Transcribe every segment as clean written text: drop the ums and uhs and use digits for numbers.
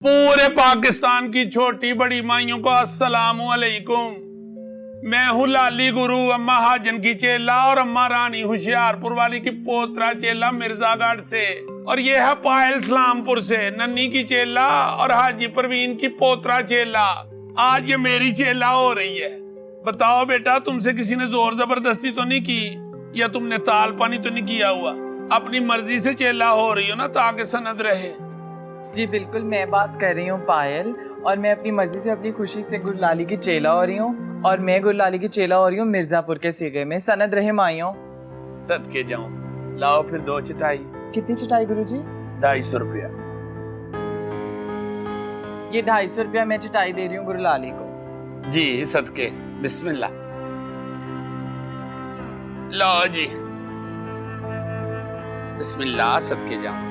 पूरे पाकिस्तान की छोटी बड़ी माइयों को अस्सलामु अलैकुम। मैं हूँ लाली गुरु, अम्मा हाजन की चेला और अम्मा रानी होशियारपुर वाली की पोतरा चेला मिर्जागढ़ से, और ये है पायल इस्लामपुर से नन्नी की चेला और हाजी परवीन की पोतरा चेला। आज ये मेरी चेला हो रही है। बताओ बेटा, तुमसे किसी ने जोर जबरदस्ती तो नहीं की, या तुमने ताल पानी तो नहीं किया हुआ? अपनी मर्जी से चेला हो रही हो ना, ताकि सनद रहे। जी बिल्कुल, मैं बात कर रही हूँ पायल, और मैं अपनी मर्जी से अपनी खुशी से गुरलाली की चेला हो रही हूँ, और मैं गुरलाली की चेला हो रही हूँ मिर्जापुर के सीगे में। सनद रहे माइयों। सदके जाऊं। लाओ फिर 2 चटाई। कितनी चटाई गुरुजी? 250 रुपया। ये 250 रुपया मैं चटाई दे रही हूँ गुरलाली को। जी सदके, बिस्मिल्लाह। लो जी, बिस्मिल्लाह, सदके जाऊं।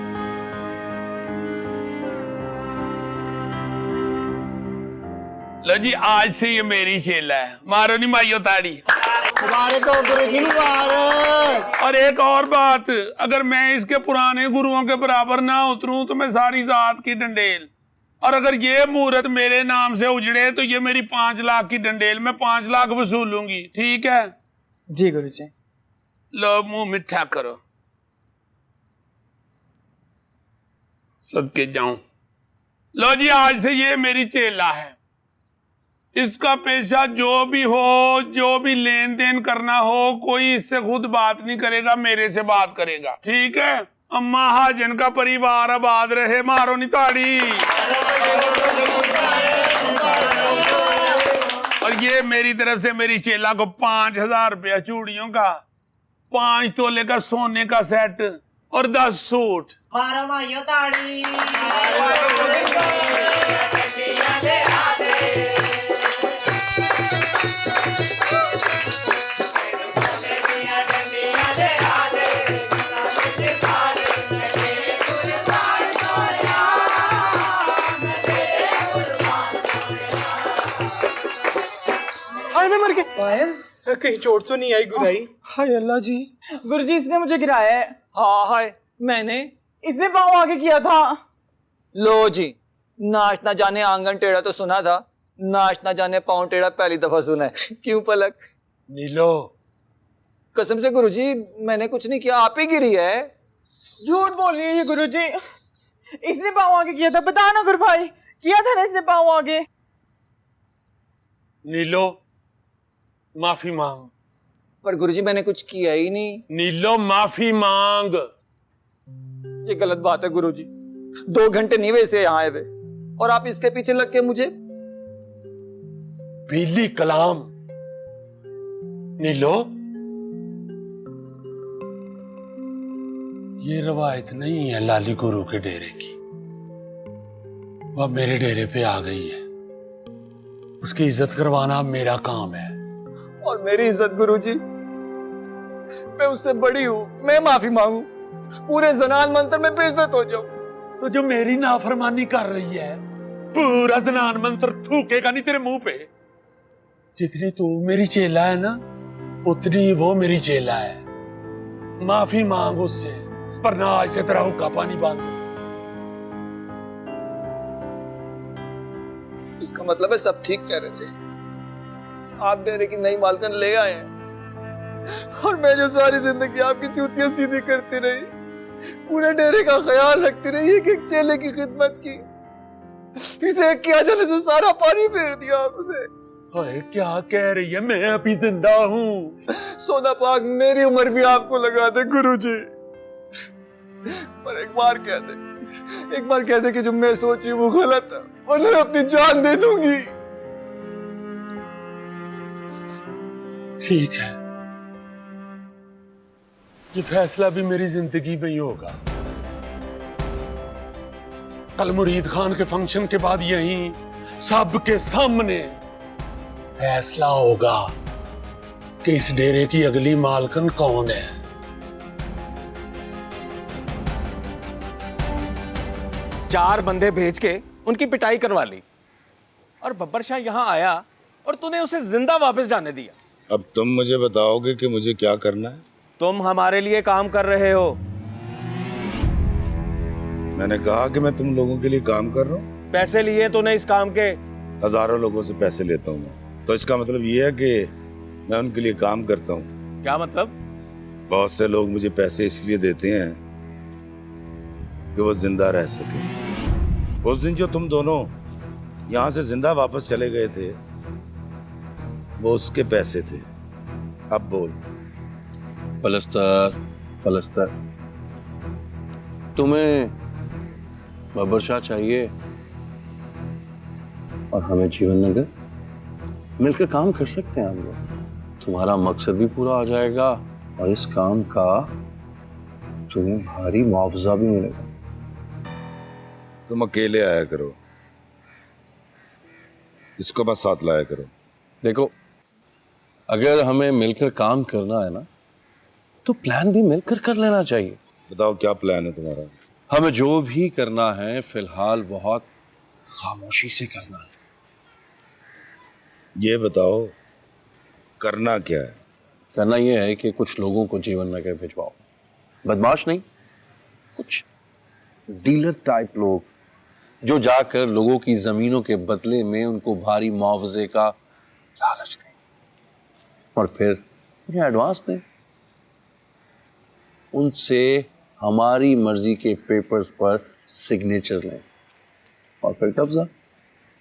लो जी, आज से ये मेरी चेला है। मारो नहीं माइयो ताड़ी। मुबारक हो गुरुजी, मुबारक। और एक और बात, अगर मैं इसके पुराने गुरुओं के बराबर ना उतरूं तो मैं सारी जात की डंडेल, और अगर ये मुहूर्त मेरे नाम से उजड़े तो ये मेरी 5 लाख की डंडेल, मैं 5 लाख वसूलूंगी। ठीक है जी गुरुजी। लो मुंह मिठा करो, सदके जाऊं। लो जी, आज से ये मेरी चेला है। इसका पेशा जो भी हो, जो भी लेन देन करना हो, कोई इससे खुद बात नहीं करेगा, मेरे से बात करेगा। ठीक है? अम्मा हाजन का परिवार आबाद रहे। मारो नहीं ताड़ी। और ये मेरी तरफ से मेरी चेला को 5000 रुपया चूड़ियों का, 5 तोले का सोने का सेट और 10 सूट। मारो माइयो ताड़ी। मैं मर गया। पायल, कहीं चोट तो नहीं आई गुराई? हाय अल्लाह जी। गुरुजी, इसने मुझे गिराया है। हाँ हाय, मैंने इसने पाँव आगे किया था। लो जी, नाच ना जाने आंगन टेढ़ा तो सुना था, नाच ना जाने पाँव टेढ़ा पहली दफा सुना है। क्यों पलक? नीलो, कसम से गुरुजी, मैंने कुछ नहीं किया, आप ही गिरी है। झूठ बोल रही है ये गुरुजी। इसने पाँव आगे किया था। बता ना गुरु भाई, किया था ना इसने पाँव आगे? नीलो, माफी मांग। पर गुरुजी मैंने कुछ किया ही नहीं। नीलो, माफी मांग। ये गलत बात है गुरुजी। 2 घंटे नहीं वैसे यहाँ आए हुए, और आप इसके पीछे लग के मुझे। पीली कलाम। नीलो, ये रवायत नहीं है लाली गुरु के डेरे की, वह मेरे डेरे पे आ गई है। उसकी इज्जत करवाना मेरा काम है। और मेरी इज्जत गुरुजी, मैं उससे बड़ी हूँ, मैं माफी मांगू, पूरे जनान मंत्र में बेइज्जत हो जाऊं। तो जो मेरी नाफरमानी कर रही है, पूरा जनान मंत्र थूकेगा नहीं तेरे मुंह पे। जितनी तू मेरी चेला है ना, उतनी वो मेरी चेला है। माफी मांग उससे, वरना आज से तेरा हुक्का पानी बंद। इसका मतलब है सब ठीक कह रहे थे, आप डेरे की नई मालकिन ले आए हैं, और मैं जो सारी जिंदगी आपकी चूतियां सीधी करती रही, पूरे डेरे का ख्याल रखती रही, एक चेले की खिदमत की, इसे किया जाने से सारा पानी फेर दिया आपने। ओए, क्या कह रही है? मैं अभी जिंदा हूँ। सोना पाक मेरी उम्र भी आपको लगा दे गुरुजी, पर एक बार कह दे कि जो मैं सोची वो गलत है, वरना मैं अपनी जान दे दूंगी। ठीक है, ये फैसला भी मेरी जिंदगी में ही होगा। कल मुरीद खान के फंक्शन के बाद यहीं सबके सामने फैसला होगा कि इस डेरे की अगली मालकिन कौन है। चार बंदे भेज के उनकी पिटाई करवा ली, और बब्बर शाह यहाँ आया और तूने उसे जिंदा वापस जाने दिया। अब तुम मुझे बताओगे कि मुझे क्या करना है? तुम हमारे लिए काम कर रहे हो। मैंने कहा कि मैं तुम लोगों के लिए काम कर रहा हूँ। पैसे लिए तूने इस काम के? हजारों लोगों से पैसे लेता हूँ मैं, तो इसका मतलब ये है कि मैं उनके लिए काम करता हूँ। क्या मतलब? बहुत से लोग मुझे पैसे इसलिए देते हैं कि वो जिंदा रह सके। उस दिन जो तुम दोनों यहाँ से जिंदा वापस चले गए थे, वो उसके पैसे थे। अब बोल। पलस्तर तुम्हें बब्बर शाह चाहिए और हमें जीवन नगर। मिलकर काम कर सकते हैं हम लोग, तुम्हारा मकसद भी पूरा हो जाएगा और इस काम का तुम्हें भारी मुआवजा भी मिलेगा। तुम अकेले आया करो, इसको मत साथ लाया करो। देखो, अगर हमें मिलकर काम करना है ना, तो प्लान भी मिलकर कर लेना चाहिए। बताओ क्या प्लान है तुम्हारा? हमें जो भी करना है फिलहाल बहुत खामोशी से करना है। ये बताओ करना क्या है? करना यह है कि कुछ लोगों को जीवन नगर भिजवाओ। बदमाश नहीं, कुछ डीलर टाइप लोग, जो जाकर लोगों की जमीनों के बदले में उनको भारी मुआवजे का लालच दें और फिर उन्हें एडवांस दें। उनसे हमारी मर्जी के पेपर्स पर सिग्नेचर लें और फिर कब्जा।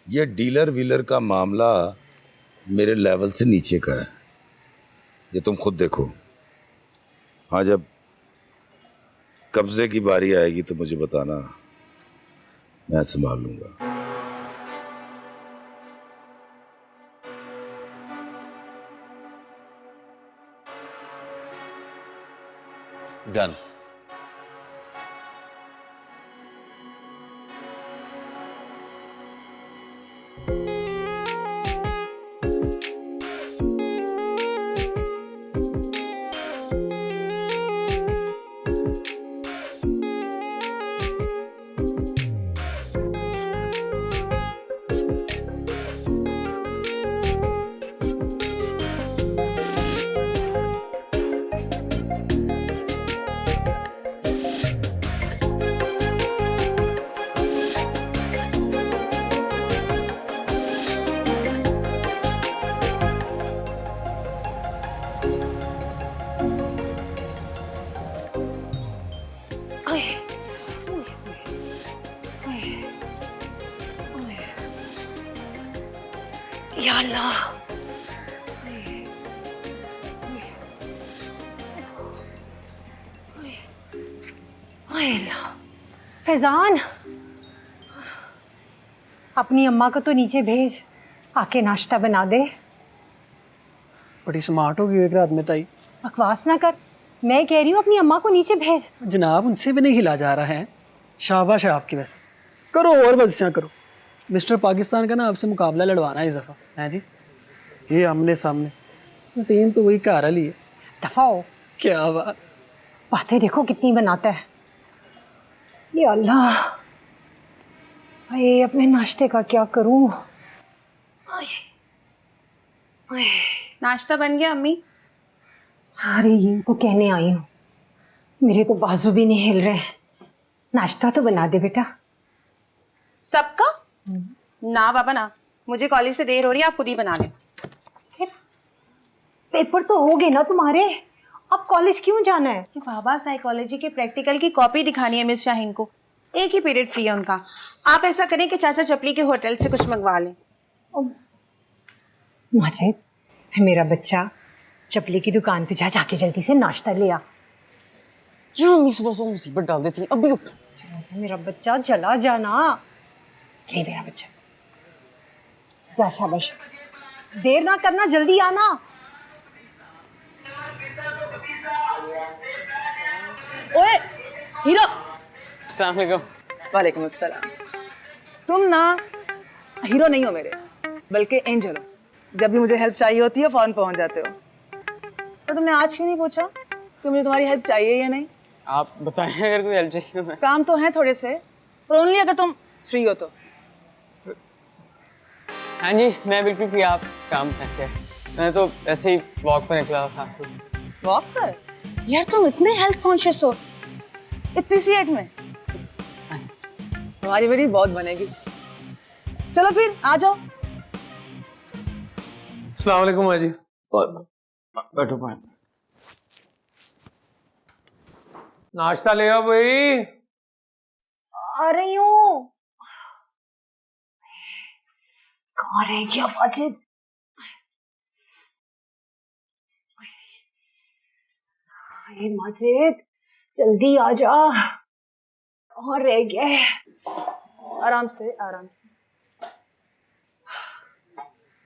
ये डीलर व्हीलर का मामला मेरे लेवल से नीचे का है, ये तुम खुद देखो। हाँ, जब कब्जे की बारी आएगी तो मुझे बताना, मैं संभाल लूंगा। डन। या अल्लाह, फैजान, अपनी अम्मा को तो नीचे भेज, आके नाश्ता बना दे। बड़ी स्मार्ट होगी एक रात में ताई। बकवास ना कर, मैं कह रही हूँ अपनी अम्मा को नीचे भेज। जनाब, उनसे भी नहीं हिला जा रहा है। शाबाश है आपकी। वैसे करो और बदशां करो। मिस्टर पाकिस्तान का ना आपसे मुकाबला लड़वाना है इस दफ़ा, है जी। ये आमने सामने, टीम तो वही घर वाली है। दफा हो। क्या बात, बातें देखो कितनी बनाता है। ये अल्लाह, अरे अपने नाश्ते का क्या करूं? नाश्ता बन गया अम्मी? अरे ये तो कहने आई हूँ, मेरे तो बाजू भी नहीं हिल रहे। नाश्ता तो बना दे बेटा। सबका? ना बाबा ना, मुझे कॉलेज से देर हो रही है, आप खुद ही बना लें। पेपर तो हो गए ना तुम्हारे, अब कॉलेज क्यों जाना है? बाबा, साइकोलॉजी के प्रैक्टिकल की कॉपी दिखानी है मिस शाहीन को, एक ही पीरियड फ्री है उनका। आप ऐसा करें कि चाचा चपली के होटल से कुछ मंगवा लें। माजिद, मेरा बच्चा, चपली की दुकान पे जा, जाके जल्दी से नाश्ता ले आ। क्यों अम्मी सुबह सुबह मुसीबत डाल देती हैं? अभी उठ। मेरा बच्चा चला जाना। ले मेरा बच्चा, जा शाबाश, देर ना करना, जल्दी आना। ओए हीरो। अस्सलाम वालेकुम। वालेकुम अस्सलाम। तुम ना हीरो नहीं हो मेरे, बल्कि एंजल हो। जब भी मुझे हेल्प चाहिए होती है फौरन पहुंच जाते हो। तो तुमने आज क्यों नहीं पूछा कि मुझे तुम्हारी हेल्प चाहिए या नहीं? आप बताएं अगर कोई हेल्प चाहिए मैं। काम तो है थोड़े से, पर ओनली अगर तुम फ्री हो तो। हाँ जी, मैं बिल्कुल फ्री। आप काम करके, मैं तो ऐसे ही वॉक पर निकला था। वॉक पर? यार तुम इतने हेल्थ कॉन्शियस हो इतनी सी एज में। तुम्हारी बेटी बहुत बनेगी। चलो फिर आ जाओ। अस्सलाम वालेकुम माँ जी। बैठो भाई। नाश्ता ले आओ भाई। आ रही हूँ। कहाँ रह गया माजिद? अरे माजिद जल्दी आ जा। कहाँ रह गया है? आराम से आराम से।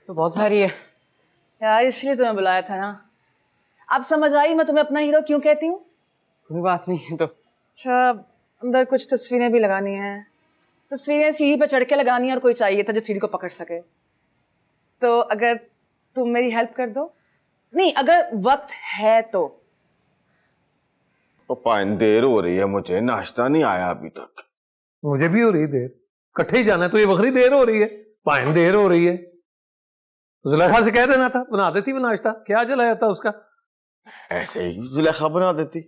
तो बहुत भारी है यार इसलिए तुम्हें बुलाया था ना। अब समझ आई मैं तुम्हें अपना हीरो क्यों कहती हूँ। कोई बात नहीं है तो। अच्छा अंदर कुछ तस्वीरें भी लगानी हैं। तस्वीरें सीढ़ी पर चढ़ के लगानी है और कोई चाहिए था जो सीढ़ी को पकड़ सके। तो अगर तुम मेरी हेल्प कर दो। नहीं अगर वक्त है तो। पाइन देर हो रही है, मुझे नाश्ता नहीं आया अभी तक। मुझे भी हो रही देर, इकट्ठे ही जाना है तो ये बकरी देर हो रही है, पाइन देर हो रही है। जुलेखा से कह देना था बना देती वो नाश्ता, क्या चला जाता उसका। ऐसे ही जुलेखा बना देती।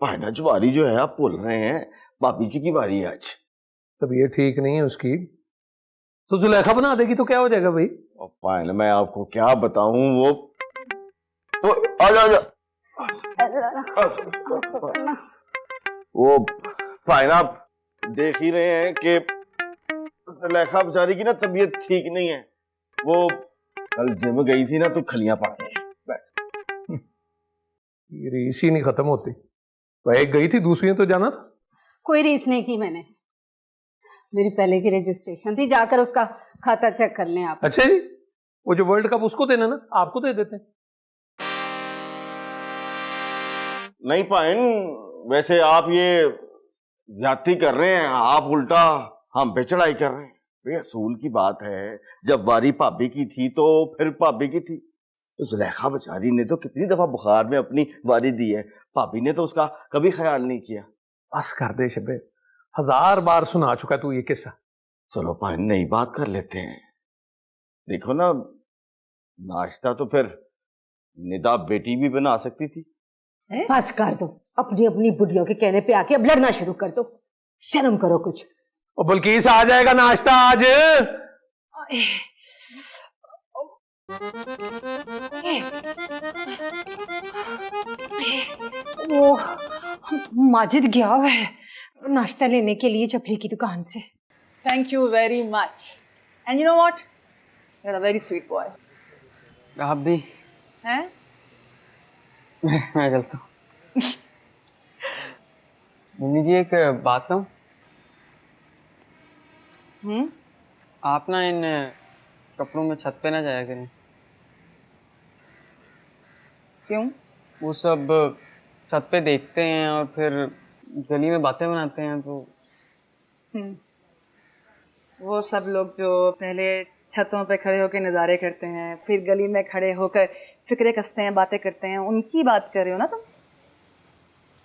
पाइना जुआरी जो है आप बोल रहे हैं, भाभी जी की बारी है आज। तब ये ठीक नहीं है उसकी, तो जुलेखा बना देगी तो क्या हो जाएगा भाई। और पाइन मैं आपको क्या बताऊं, वो आजा वो पाइन आप देख ही रहे हैं कि जुलेखा बेचारी की ना तबीयत ठीक नहीं है। वो कल जिम गई थी ना तो खलियां पड़ गई। ये रीस ही नहीं खत्म होती। वह एक गई थी, दूसरी तो जाना था। कोई रीस नहीं की मैंने। मेरी पहले की रजिस्ट्रेशन थी, जाकर उसका खाता चेक कर लें आप। अच्छा जी, वो जो वर्ल्ड कप उसको देना ना, आपको दे देते हैं। नहीं पाइन, वैसे आप ये ज्यादती कर रहे हैं, आप उल्टा हम पे चढ़ाई कर रहे हैं। ये असूल की बात है, जब वारी भाभी की थी तो फिर भाभी की थी। तो जुलेखा बेचारी ने तो कितनी दफा बुखार में अपनी वारी दी है, भाभी ने तो उसका कभी ख्याल नहीं किया। बस कर दे शबे, 1000 बार सुना चुका तू ये किस्सा। चलो पाइन नई बात कर लेते हैं। देखो ना, नाश्ता तो फिर निदा बेटी भी बना सकती थी। बस कर दो, अपनी अपनी बुढ़ियों के कहने पे आके अब लड़ना शुरू कर दो। शर्म करो कुछ। और बल्कि आ जाएगा नाश्ता आज। वो माजिद गया हुआ है नाश्ता लेने के लिए चपली की दुकान से। Thank you very much. And you know what, you are a very sweet boy. आप भी हैं? मैं चलता हूँ। मम्मी जी एक बात कहूँ। आप ना इन कपड़ों में छत पे ना जाया करें। क्यों? वो सब छत पे देखते हैं और फिर गली में बातें बनाते हैं तो। वो सब लोग जो पहले छतों पे खड़े होकर नज़ारे करते हैं, फिर गली में खड़े होकर फिक्रे कसते हैं, बातें करते हैं, उनकी बात कर रहे हो ना तुम?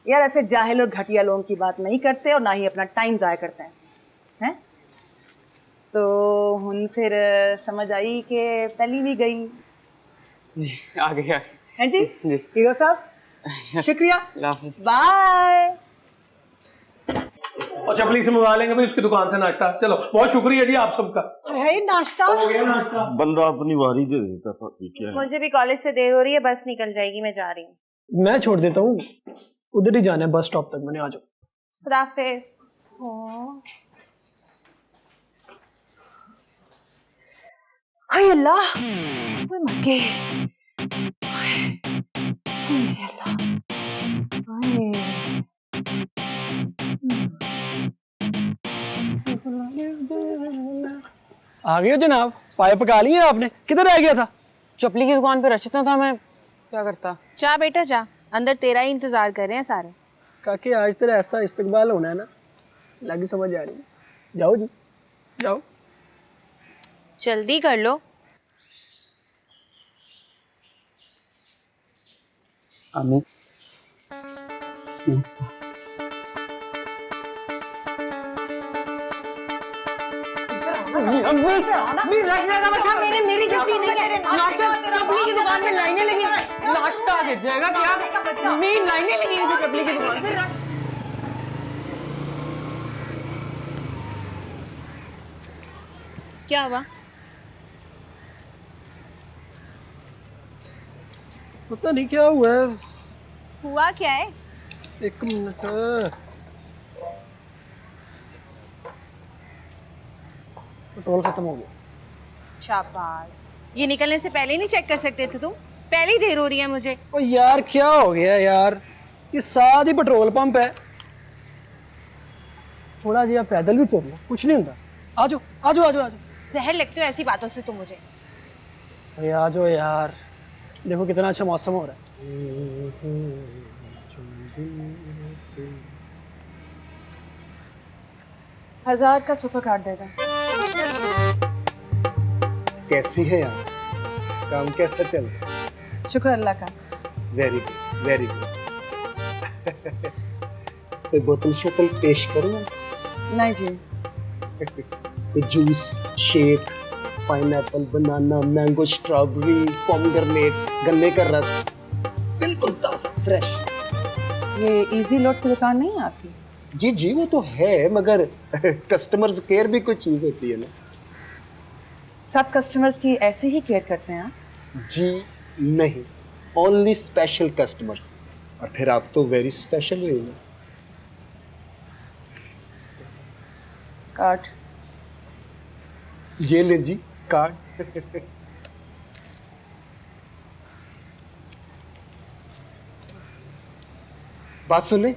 यार ऐसे जाहिल और घटिया लोगों की बात नहीं करते और ना ही अपना टाइम जाया करते हैं। तो हुन फिर समझ आई कि पहली भी गई। जी आ गया हैं जी? जी हीरो साहब शुक्रिया, बाय। और चपली से मंगा लेंगे भाई उसकी दुकान से नाश्ता। चलो बहुत शुक्रिया जी आप सबका। नाश्ता हो गया नाश्ता। बंदा अपनी वारी दे देता था। क्या है? मुझे भी कॉलेज से देर हो रही है, बस निकल जाएगी, मैं जा रही हूँ। मैं छोड़ देता हूँ, उधर ही जाना है बस स्टॉप तक। मैंने आ जाओ। खुदा हाफिज। हाय अल्लाह, ओए मक्के। हाय अल्लाह, आ गए हो जनाब, पाए पका लिए आपने? किधर रह गया था? चपली की दुकान पे रश था, मैं क्या करता। जा बेटा जा, अंदर तेरा ही इंतजार कर रहे हैं सारे। काके आज तेरा ऐसा इस्तकबाल होना है ना, लगी समझ आ रही है। जाओ जी जाओ। जल्दी कर लो। अम्मी मेरी गलती नहीं है। नाश्ता चपली की दुकान में लाइनें लगी, नाश्ता गिर जाएगा क्या? मेन लाइनें लगी थी चपली की दुकान पे। क्या हुआ? पता नहीं क्या हुआ है। हुआ क्या है? एक मिनट, पेट्रोल खत्म हो गया। शाबाश, ये निकलने से पहले नहीं चेक कर सकते थे तुम? पहले ही देर हो रही है मुझे। ओ यार क्या हो गया यार, ये साथ ही पेट्रोल पंप है। थोड़ा जी आप पैदल भी चल लो, कुछ नहीं होता। आ जाओ आ जाओ आ जाओ आ जाओ। जहर लगते हो ऐसी बातों से तुम मुझे। अरे आ जाओ यार, देखो कितना अच्छा मौसम हो रहा है। 1000 का सुपर कार्ड दे दो। कैसी है यार, काम कैसा चल रहा है? शुक्र अल्लाह का। Very good very good. कोई बोतल शोतल पेश करूँ? नहीं जी। कोई जूस, शेक, पाइनएप्पल, बनाना, मैंगो, स्ट्रॉबेरी, पोमग्रेनेट, गन्ने का रस, बिल्कुल ताजा फ्रेश। ये इजी लोड की दुकान नहीं है आपकी? जी जी वो तो है, मगर कस्टमर्स केयर भी कोई चीज होती है ना। सब कस्टमर्स की ऐसे ही केयर करते हैं आप? जी नहीं, ओनली स्पेशल कस्टमर्स। और फिर आप तो वेरी स्पेशल हुई ना। कार्ड ये ले जी कार्ड। बात सुने,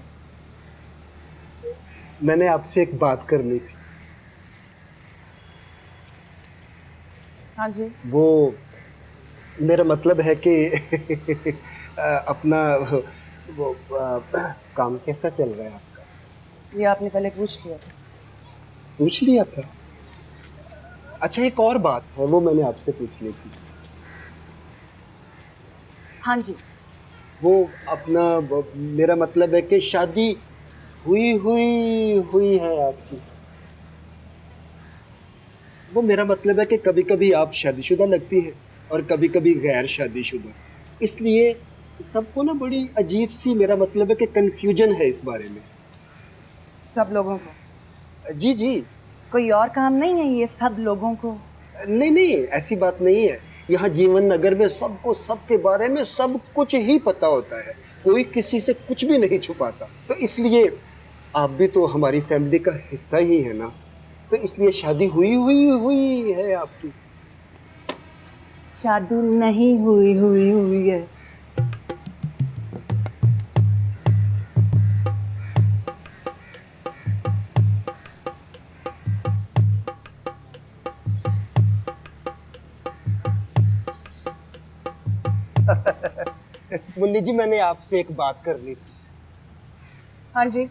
मैंने आपसे एक बात करनी थी। हाँ जी। वो मेरा मतलब है कि अपना वो काम कैसा चल रहा है आपका? ये आपने पहले पूछ लिया था। पूछ लिया था? अच्छा एक और बात है, वो मैंने आपसे पूछ ली थी। हाँ जी। वो अपना मेरा मतलब है कि शादी हुई है आपकी। वो मेरा मतलब है कि कभी कभी आप शादीशुदा लगती है और कभी कभी गैर शादीशुदा, इसलिए सबको ना बड़ी अजीब सी, मेरा मतलब है कि कंफ्यूजन है इस बारे में। सब लोगों को? जी जी। कोई और काम नहीं है ये सब लोगों को? नहीं नहीं ऐसी बात नहीं है। यहाँ जीवन नगर में सबको सबके बारे में सब कुछ ही पता होता है, कोई किसी से कुछ भी नहीं छुपाता। तो इसलिए आप भी तो हमारी फैमिली का हिस्सा ही है ना, तो इसलिए शादी हुई है आपकी। शादी नहीं हुई है। मुन्नी जी मैंने आपसे एक बात करनी थी। हाँ जी।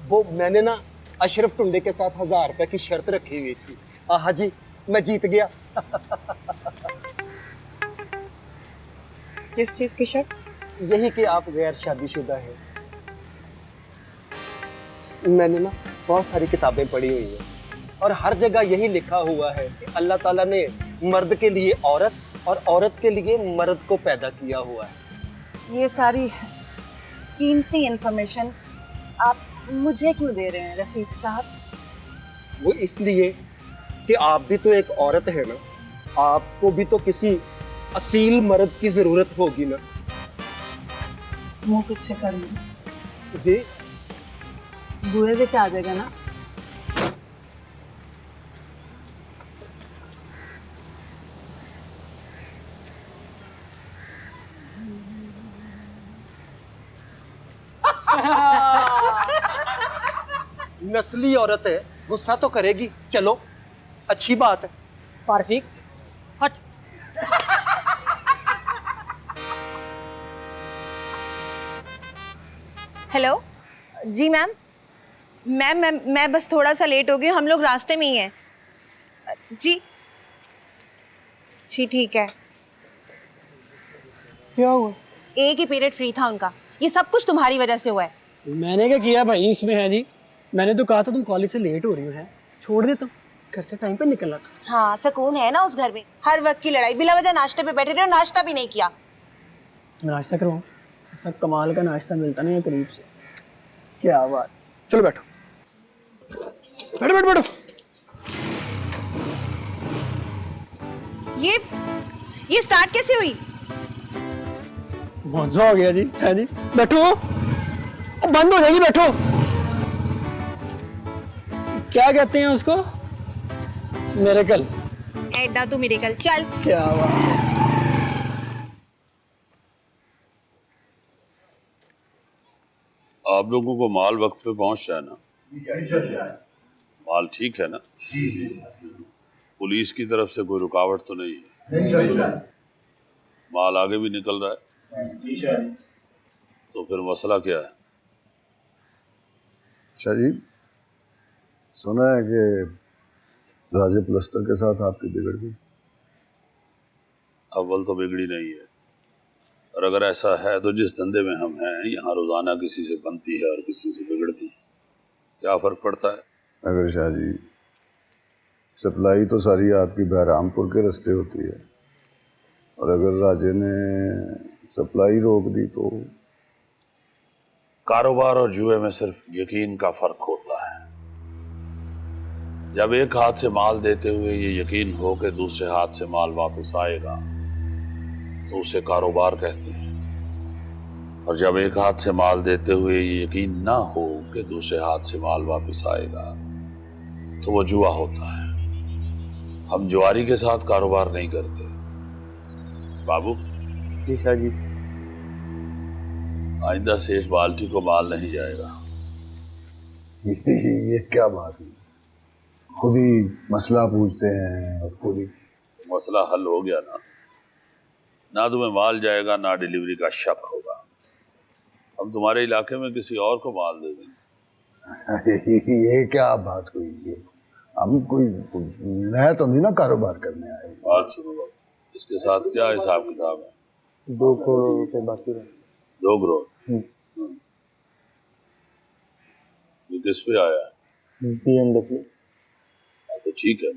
वो मैंने ना अशरफ टुंडे के साथ 1000 रुपए की शर्त रखी हुई थी। हाँ जी मैं जीत गया। किस चीज की शर्त? यही कि आप गैर शादीशुदा है। मैंने ना बहुत सारी किताबें पढ़ी हुई हैं और हर जगह यही लिखा हुआ है कि अल्लाह ताला ने मर्द के लिए औरत और औरत के लिए मर्द को पैदा किया हुआ है। ये सारी कीमती इंफॉर्मेशन आप मुझे क्यों दे रहे हैं रफीक साहब? वो इसलिए कि आप भी तो एक औरत है ना, आपको भी तो किसी असील मर्द की जरूरत होगी ना। मुंह पीछे कर लूं जी बुए में आ जाएगा ना। नस्ली औरत है, गुस्सा तो करेगी, चलो अच्छी बात है। पारफिक हट। हेलो जी मैम। मैं बस थोड़ा सा लेट हो गई, हम लोग रास्ते में ही हैं। जी ठीक है। क्या हुआ? एक ही पीरियड फ्री था उनका, ये सब कुछ तुम्हारी वजह से हुआ है। मैंने क्या किया भाई इसमें है जी? मैंने तो कहा था तुम कॉलेज से लेट हो रही हो, है छोड़ देता हूँ, घर से टाइम पे निकलना था। हाँ सुकून है ना उस घर में, हर वक्त की लड़ाई, बिला वजह नाश्ते पे बैठे रहे और नाश्ता भी नहीं किया। तुम नाश्ता करवाओ, ऐसा कमाल का नाश्ता मिलता नहीं है करीब से। क्या बात, चलो बैठो बैठो बैठो बैठो। ये स्टार्ट कैसे हुई? मौजा हो गया जी। है जी, बैठो। ओ, बंद हो जाएगी, बैठो। क्या कहते हैं उसको? मिरेकल। एडा तू मिरेकल, चल। क्या बात है। आप लोगों को माल वक्त पे पहुंच जाए ना? माल ठीक है ना? पुलिस की तरफ से कोई रुकावट तो नहीं है? माल आगे भी निकल रहा है? तो फिर मसला क्या है? अच्छा जी, सुना है कि राजे प्लस्तर के साथ आपकी बिगड़ गई। अव्वल तो बिगड़ी नहीं है, और अगर ऐसा है तो जिस धंधे में हम हैं यहाँ रोजाना किसी से बनती है और किसी से बिगड़ती है, क्या फर्क पड़ता है? अगर शाह जी, सप्लाई तो सारी आपकी बहरामपुर के रास्ते होती है, और अगर राजे ने सप्लाई रोक दी तो? कारोबार और जुए में सिर्फ यकीन का फर्क होता है। जब एक हाथ से माल देते हुए ये यकीन हो कि दूसरे हाथ से माल वापस आएगा तो उसे कारोबार कहते हैं, और जब एक हाथ से माल देते हुए ये यकीन ना हो कि दूसरे हाथ से माल वापस आएगा तो वो जुआ होता है। हम जुआरी के साथ कारोबार नहीं करते। बाबू जी शाह जी। आइंदा सेठ बाल्टी को माल नहीं जाएगा। ये क्या बात हुई? खुद ही मसला पूछते हैं और खुद ही मसला हल हो गया ना? ना तुम्हें माल जाएगा ना डिलीवरी का शक होगा। हम तुम्हारे इलाके में किसी और को माल दे देंगे। ये क्या बात हुई? ये हम कोई नया तो नहीं ना कारोबार करने आए। बात सुनो बाबू, इसके साथ क्या हिसाब किताब है? 2 करोड़ रुपए बाकी रहे। 2 करोड़? ये किस पे आया है? BMW। तो ठीक है।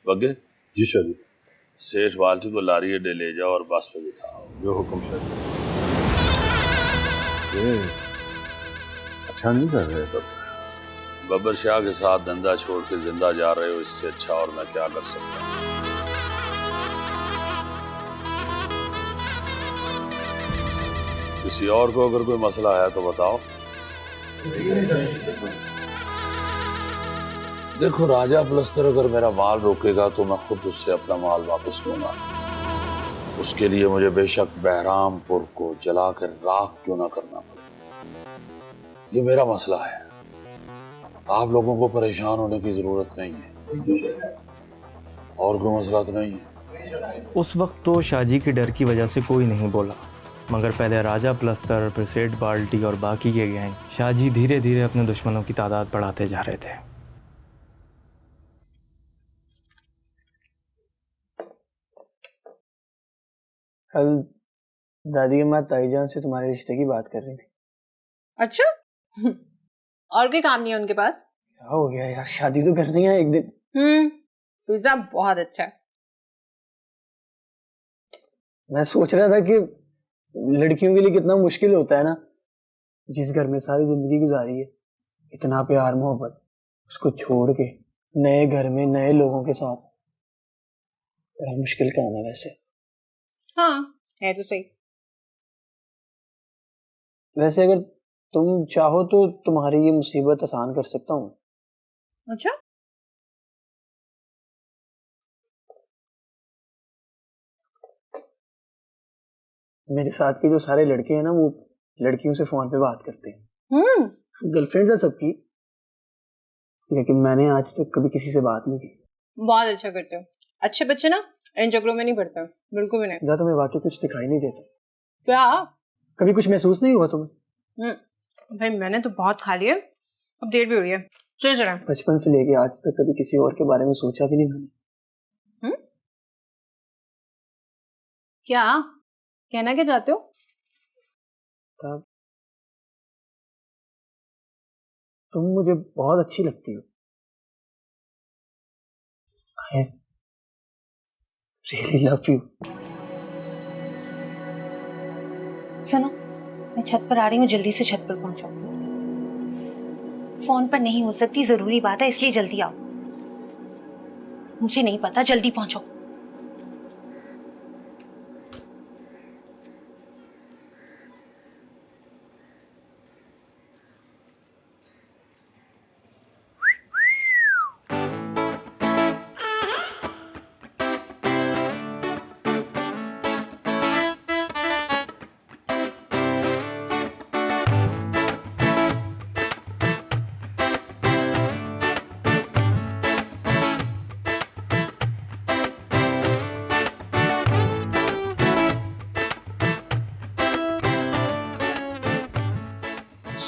बगे जी शाह जी। सेठ बाल्टी को लारी अड्डे ले जाओ और बस पे बिठाओ। जो हुक्म शाह जी। ये अच्छा नहीं कर रहे तब। बब्बर शाह के साथ धंधा छोड़ के जिंदा जा रहे हो, इससे अच्छा और मैं क्या कर सकता हूँ? किसी और को अगर कोई मसला है तो बताओ। देखो, राजा प्लस्तर अगर मेरा माल रोकेगा तो मैं खुद उससे अपना माल वापस लूंगा। उसके लिए मुझे बेशक बहरामपुर को जला कर राख क्यों ना करना पड़े। ये मेरा मसला है, आप लोगों को परेशान होने की जरूरत नहीं है। और कोई मसला तो नहीं है? उस वक्त तो शाहजी के डर की वजह से कोई नहीं बोला, मगर पहले राजा प्लस्तर, फिर सेठ बाल्टी और बाकी के गैंग, शाहजी धीरे धीरे अपने दुश्मनों की तादाद बढ़ाते जा रहे थे। कल दादी की माँ ताईजान से तुम्हारे रिश्ते की बात कर रही थी। अच्छा और कोई काम नहीं है उनके पास? क्या हो गया यार, शादी तो करनी है एक दिन। पिज्जा बहुत अच्छा है। मैं सोच रहा था कि लड़कियों के लिए कितना मुश्किल होता है ना, जिस घर में सारी जिंदगी गुजारी है, इतना प्यार मोहब्बत, उसको छोड़ के नए घर में नए लोगों के साथ। बड़ा मुश्किल काम है वैसे। हाँ है तो सही। वैसे अगर तुम चाहो तो तुम्हारी ये मुसीबत आसान कर सकता हूँ। अच्छा मेरे साथ के जो सारे लड़के हैं ना, वो लड़कियों से फोन पे बात करते हैं। गर्लफ्रेंड्स है सबकी, लेकिन मैंने आज तक कभी किसी से बात नहीं की। बहुत अच्छा करते हो। अच्छे बच्चे ना इन झगड़ों में नहीं पड़ते, बिल्कुल भी नहीं। क्या तुम्हें वाकई कुछ दिखाई नहीं देता? क्या कभी कुछ महसूस नहीं हुआ तुम्हें? भाई मैंने तो बहुत खा लिया, अब देर भी हो रही है, चलो चलो। बचपन से लेके आज तक कभी किसी और के बारे में सोचा भी नहीं मैंने। क्या कहना क्या चाहते हो? तब तुम मुझे बहुत अच्छी लगती हो। I really love you। सुनो, मैं छत पर आ रही हूँ, जल्दी से छत पर पहुंचो। फोन पर नहीं हो सकती, जरूरी बात है, इसलिए जल्दी आओ। मुझे नहीं पता, जल्दी पहुंचो।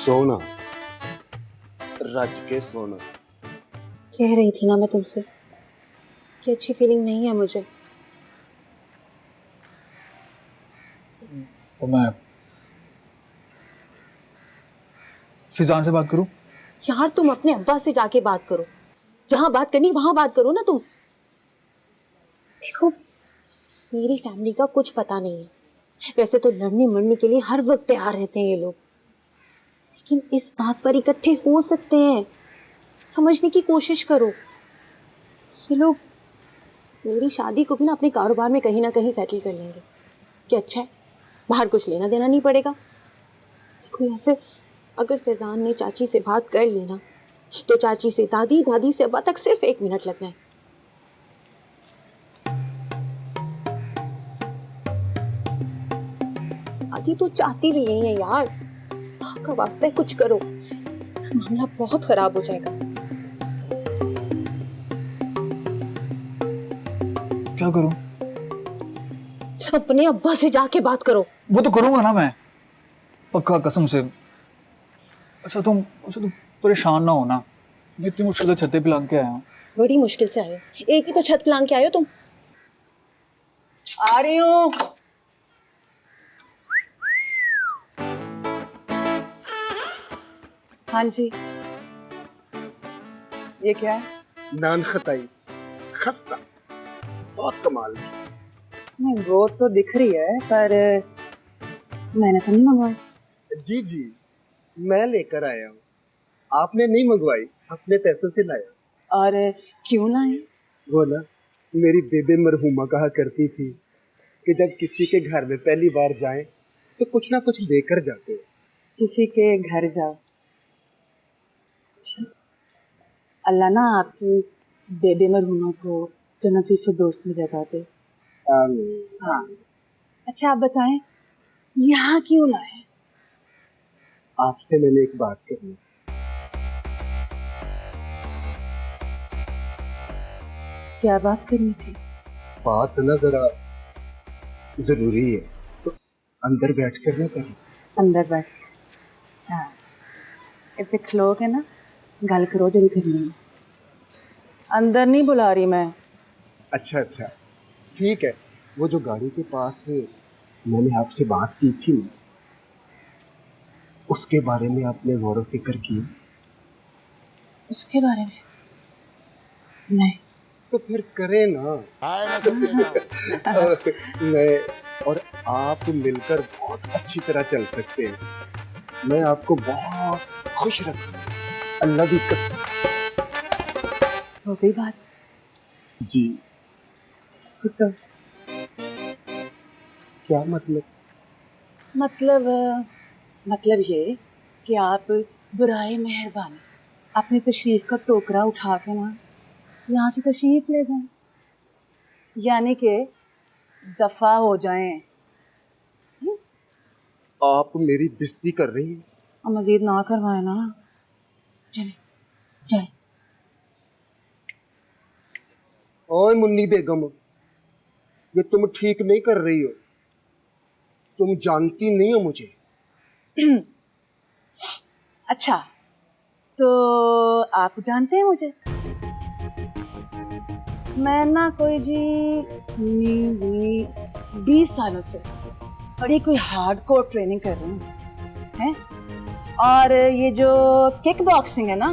सोना, रज के सोना। कह रही थी ना मैं तुमसे कि अच्छी फीलिंग नहीं है मुझे। और मैं फिजान से बात करूं? यार तुम अपने अब्बा से जाके बात करो, जहां बात करनी वहां बात करो ना तुम। देखो मेरी फैमिली का कुछ पता नहीं है, वैसे तो लड़ने मरने के लिए हर वक्त तैयार रहते हैं ये लोग, लेकिन इस बात पर इकट्ठे हो सकते हैं। समझने की कोशिश करो। ये लोग मेरी शादी को भी ना अपने कारोबार में कहीं ना कहीं सेटल कर लेंगे कि अच्छा है बाहर कुछ लेना देना नहीं पड़ेगा। देखो ऐसे अगर फैजान ने चाची से बात कर ली ना तो चाची से दादी, दादी से अब्बा तक सिर्फ 1 मिनट लगना है। दादी तो चाहती भी यही है यार, आपका वास्ता है कुछ करो, मामला बहुत खराब हो जाएगा। क्या करूं? अपने अब्बा से जाके बात करो। वो तो करूंगा ना मैं, पक्का, कसम से। अच्छा तुम परेशान ना हो ना, मैं इतनी मुश्किल से छत पे लांग के आया हूँ। बड़ी मुश्किल से आए हो, एक ही तो छत पे लांग के आए हो तुम। आ रही हूँ। हाँ जी, ये क्या है? नान खताई, खस्ता, बहुत कमाल की। नहीं वो तो दिख रही है, पर मैंने तो नहीं मंगवाई। जी जी, मैं लेकर आया हूँ। आपने नहीं मंगवाई, अपने पैसों से लाया। और क्यों लाए? वो ना, मेरी बेबे मरहुमा कहा करती थी कि जब किसी के घर में पहली बार जाएं तो कुछ ना कुछ लेकर जाते हो। किसी के घर जाओ। अच्छा, अल्लाह ना आपकी बेबे मरहुमा को जन्नती फिरदौस में जगह दे। आमीन। हाँ। अच्छा आप बताएं यहाँ क्यों लाए? आपसे मैंने एक बात करनी। क्या बात करनी थी? बात ना जरा जरूरी है, तो अंदर बैठ कर ना करें। अंदर बैठ। हाँ, इतने खलोग है ना, गल करो जरी करनी है। अंदर नहीं बुला रही मैं। अच्छा अच्छा, ठीक है। वो जो गाड़ी के पास मैंने आपसे बात की थी ना, उसके बारे में आपने गौर व फिक्र की? उसके बारे में नहीं। तो फिर करें ना। मैं और आप मिलकर बहुत अच्छी तरह चल सकते हैं। मैं आपको बहुत खुश रखूंगा, अल्लाह की कसम। हो गई बात? जी। तो क्या मतलब? मतलब ये कि आप बुराए मेहरबानी अपनी तशरीफ का टोकरा उठा के ना यहाँ से तशरीफ ले जाएं, यानी कि दफा हो जाएं। आप मेरी बेइज्जती कर रही हैं। और मजीद ना करवाए ना। चले जाए। ओए मुन्नी बेगम, ये तुम ठीक नहीं कर रही हो। तुम जानती नहीं हो मुझे। अच्छा तो आप जानते हैं मुझे? मैं ना कोई जी 20 सालों से बड़ी कोई हार्डकोर ट्रेनिंग कर रही हूँ हैं, और ये जो किक बॉक्सिंग है ना,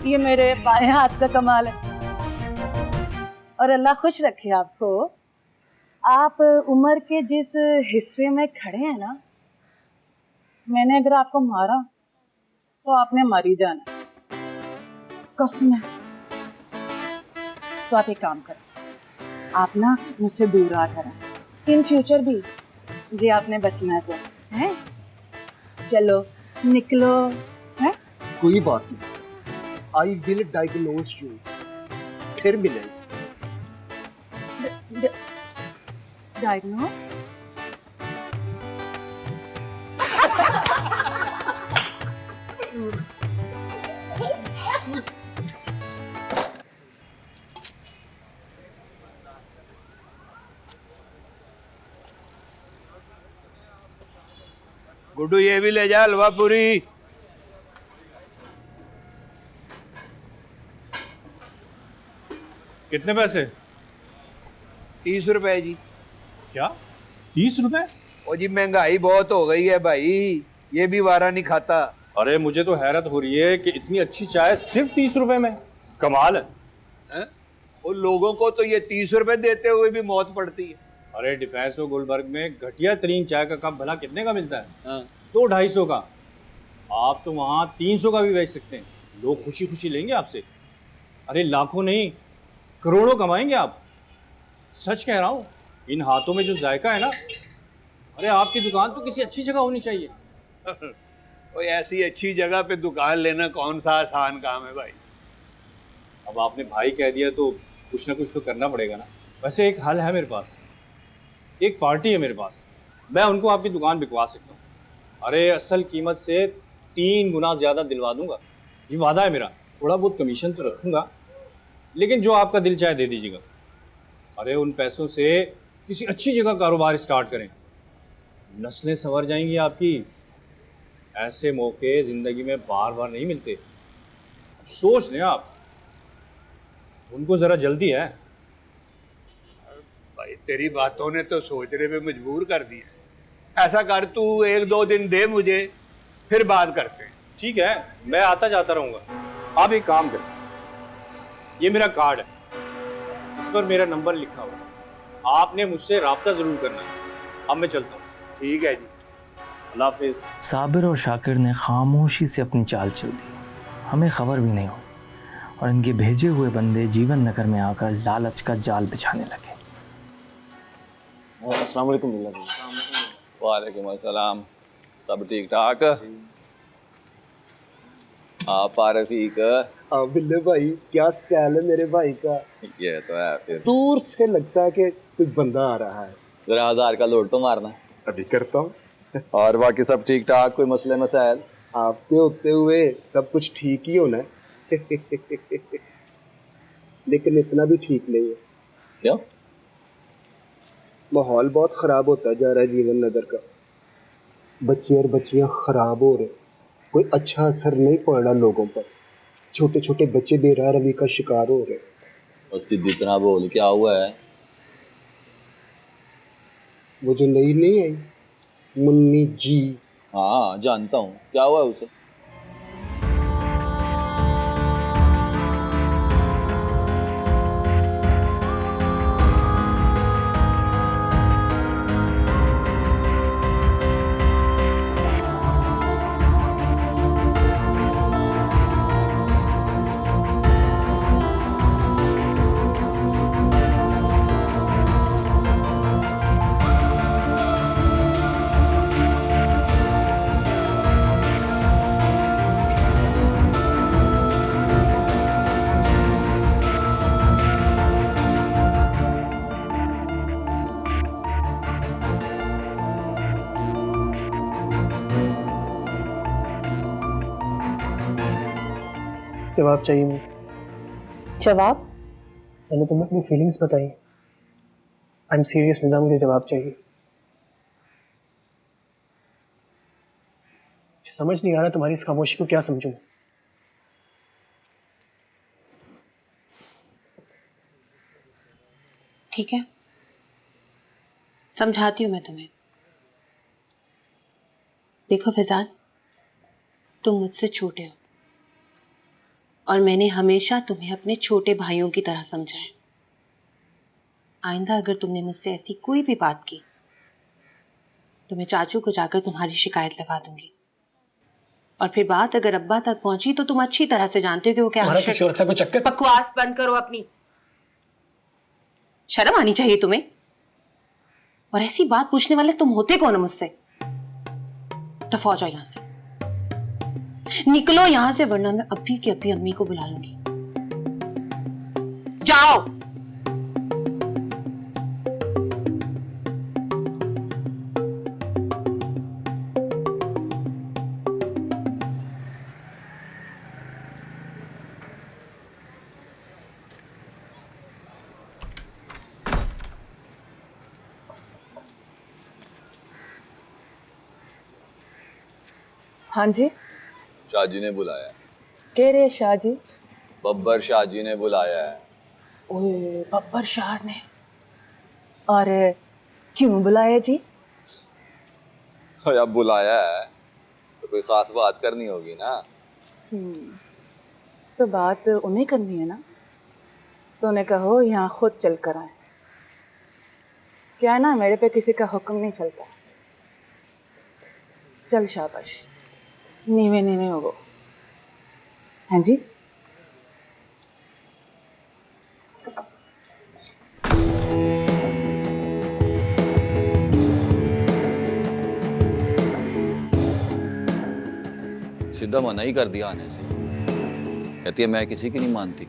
ये मेरे बाएं हाथ का कमाल है। और अल्लाह खुश रखे आपको, आप उम्र के जिस हिस्से में खड़े हैं ना, मैंने अगर आपको मारा तो आपने मर ही जाना, कसम है। तो आप एक काम करें, आप ना मुझसे दूर रहा करें इन फ्यूचर भी, जी आपने बचना है तो, हैं? चलो निकलो। हैं? कोई बात नहीं, आई विल डायग्नोज यू, फिर मिलेंगे। डायग्नोज? गुड्डू ये भी ले जा हलवा पूरी। कितने पैसे? 30 रुपए जी। क्या 30 रुपए? ओ जी महंगाई बहुत हो गई है भाई, ये भी वारा नहीं खाता। अरे मुझे तो हैरत हो रही है कि इतनी अच्छी चाय सिर्फ 30 रुपए में, कमाल है। उन लोगों को तो ये 30 रुपए देते हुए भी मौत पड़ती है। अरे डिफेंस और गुलबर्ग में घटिया तरीन चाय का कप भला कितने का मिलता है? हाँ। 200-250 का। आप तो वहाँ 300 का भी बेच सकते हैं, लोग खुशी खुशी लेंगे आपसे। अरे लाखों नहीं, करोड़ों कमाएंगे आप। सच कह रहा हूँ, इन हाथों में जो जायका है ना, अरे आपकी दुकान तो किसी अच्छी जगह होनी चाहिए। कोई ऐसी अच्छी जगह पे दुकान लेना कौन सा आसान काम है भाई। अब आपने भाई कह दिया तो कुछ ना कुछ तो करना पड़ेगा ना। वैसे एक हल है मेरे पास, एक पार्टी है मेरे पास, मैं उनको आपकी दुकान बिकवा सकता हूँ। अरे असल कीमत से 3 गुना ज़्यादा दिलवा दूंगा, ये वादा है मेरा। थोड़ा बहुत कमीशन तो रखूंगा, लेकिन जो आपका दिल चाहे दे दीजिएगा। अरे उन पैसों से किसी अच्छी जगह कारोबार स्टार्ट करें, नस्लें संवर जाएंगी आपकी। ऐसे मौके ज़िंदगी में बार बार नहीं मिलते, सोच लें आप। उनको ज़रा जल्दी है। भाई तेरी बातों ने तो सोचने पे मजबूर कर दिया। ऐसा कर, तू 1-2 दिन दे मुझे, फिर बात करते हैं। ठीक है, मैं आता जाता रहूँगा। आप एक काम करें, ये मेरा कार्ड है, इस पर मेरा नंबर लिखा हुआ है, आपने मुझसे रब्ता ज़रूर करना है। अब मैं चलता हूँ। ठीक है जी, अल्लाह हाफिज़। साबिर और शाकिर ने खामोशी से अपनी चाल चल दी, हमें खबर भी नहीं हुई, और इनके भेजे हुए बंदे जीवन नगर में आकर लालच का जाल बिछाने लगे। अस्सलाम वालेकुम। वालेकुम अस्सलाम। सब ठीक ठाक? आप आ रफीक? हाँ बिल्ले भाई, क्या स्टाइल है मेरे भाई का। ये तो है। फिर दूर से लगता है कि कोई बंदा आ रहा है। जरा आधार का लोड तो मारना। अभी करता हूँ। और बाकी सब ठीक ठाक? कोई मसले मसाइल? आपके होते हुए सब कुछ ठीक ही होना है। लेकिन इतना भी ठीक नहीं है। क्यों? माहौल बहुत खराब होता जा रहा है जीवन नगर का। बच्चे और बच्चियां खराब हो रहे, कोई अच्छा असर नहीं पड़ रहा लोगों पर। छोटे छोटे बच्चे बेराह रवि का शिकार हो रहे। बस सीधी तरह बोल, क्या हुआ है? वो जो नई नहीं आई, मुन्नी जी। हाँ जानता हूँ, क्या हुआ है उसे? जवाब चाहिए मुझे। जवाब? मैंने तुम्हें अपनी फीलिंग्स बताई। आई एम सीरियस निदा, मुझे जवाब चाहिए। समझ नहीं आ रहा तुम्हारी इस खामोशी को क्या समझूं। ठीक है, समझाती हूँ मैं तुम्हें। देखो फैजान, तुम मुझसे छोटे हो और मैंने हमेशा तुम्हें अपने छोटे भाइयों की तरह समझा है। आइंदा अगर तुमने मुझसे ऐसी कोई भी बात की तो मैं चाचू को जाकर तुम्हारी शिकायत लगा दूंगी। और फिर बात अगर अब्बा तक पहुंची तो तुम अच्छी तरह से जानते हो कि वो क्या किसी और को चक्कर। बकवास बंद करो अपनी। शर्म आनी चाहिए तुम्हें। और ऐसी बात पूछने वाले तुम होते कौन हो मुझसे? दफा हो जाओ यहां से, निकलो यहां से, वरना मैं अभी की अभी अम्मी को बुला लूंगी। जाओ। हाँ जी, शाहजी ने बुलाया है। कह रहे शाह जी? बब्बर शाहजी ने बुलाया है। ओए बब्बर शाह ने। और क्यों बुलाया जी? अब बुलाया है तो कोई खास बात करनी होगी ना। तो बात उन्हें करनी है ना, तो उन्हें कहो यहाँ खुद चल कर आए। क्या है ना, मेरे पे किसी का हुक्म नहीं चलता। चल शाबाश, नीवे नीवे हो वो। हाँ जी। सीधा मना ही कर दिया आने से। कहती है मैं किसी की नहीं मानती,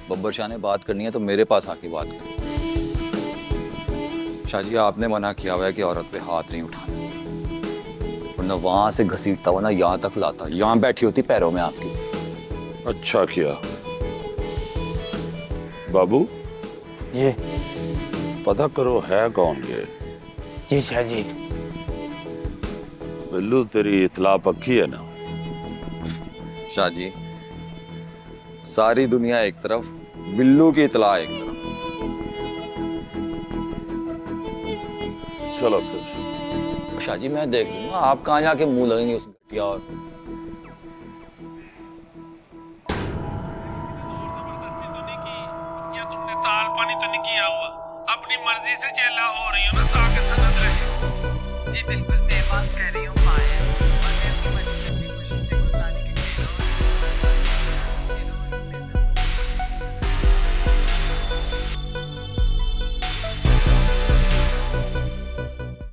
बब्बर शाह ने बात करनी है तो मेरे पास आके बात कर। शाह जी आपने मना किया हुआ है कि औरत पे हाथ नहीं उठाना, वरना वहां से घसीटता हुआ ना यहाँ तक लाता, यहाँ बैठी होती पैरों में आपकी। अच्छा किया बाबू, ये पता करो है कौन ये। जी शाह जी। बिल्लू तेरी इतला पक्की है ना? शाह जी सारी दुनिया एक तरफ, बिल्लू की इतला एक तरफ। चलो फिर। शाह जी मैं देख लूंगा, आप कहाँ जाके मुंह लगेंगे उस घटिया। और या तुमने ताल पानी तो नहीं किया हुआ? अपनी मर्जी से चेला हो रही हो ना, ताकि सनद रहे। जी बिल्कुल, मैं बात कर रही हूँ